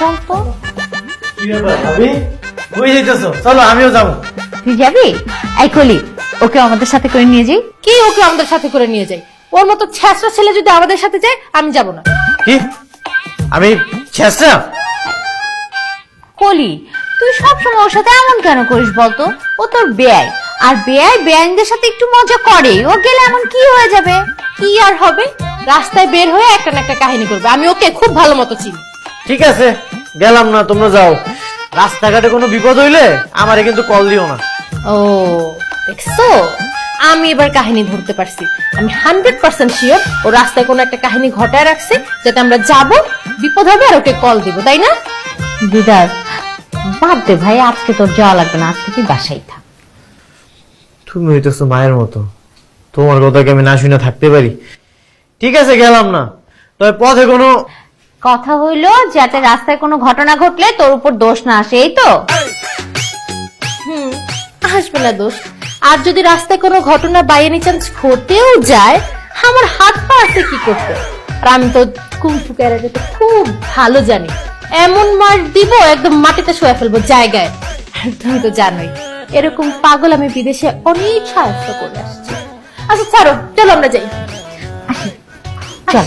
বলতো? কি ব্যাপার ভাবি, কই যাইতেছো? চলো আমিও যাবো। তুই যাবি? এই কলি, ওকে আমাদের সাথে করে নিয়ে যাই। কি ওকে আমাদের সাথে করে নিয়ে যাই? ওর মতো ছেঁচড়া ছেলে যদি আমাদের সাথে যায়, আমি যাব না। কি? আমি ছেঁচড়া? কলি, তুই সবসময় ওর সাথে এমন কেন করিস বলতো? ও তোর বেয়াই, আর বেয়াই বেয়াইনদের সাথে একটু মজা করে। ও গেলে এমন কি হয়ে যাবে? কি আর হবে, রাস্তায় বের হয়ে একটা না একটা কাহিনী করবে। আমি ওকে খুব ভালো মতো চিনি। ঠিক আছে, গেলাম না, তোমরা যাও। রাস্তাঘাটে কোনো বিপদ হইলে আমারে কিন্তু কল দিও না। ও দেখছো, আমি এবার কাহিনী ধরতে পারছি। আমি 100% শিওর ও রাস্তায় কোনো একটা কাহিনী ঘটায় রাখছে, যাতে আমরা যাব, বিপদ হবে আর ওকে কল দিব, তাই না? দিদার বাদ দে ভাই, আজকে তোর যাওয়া লাগবে না, আজকে তুই বাসায় থাক। তুমি হইতেছো মায়ের মতো, তোমার কথা কি আমি না শুনে থাকতে পারি? ঠিক আছে, গেলাম না। তবে পথে কোনো কথা হইলো যাতে রাস্তায় কোনো ঘটনা ঘটলে তোর উপর দোষ না আসে, এই তো। আসবে না দোষ। আর যদি রাস্তায় কোনো ঘটনা বাই এনি চান্স ঘটেও যায়, আমার হাত পা আছে কি করতে। আর আমি তো কুংফু ক্যারাটেতে খুব ভালো জানি। এমন মার দিব একদম মাটিতে শুয়ে ফেলবো জায়গায়। আর তুমি তো জানোই, এরকম পাগল আমি বিদেশে অনেক সাহায্য করে আসছি। আচ্ছা ছাড়ো, চলো আমরা যাই। আসি, চল।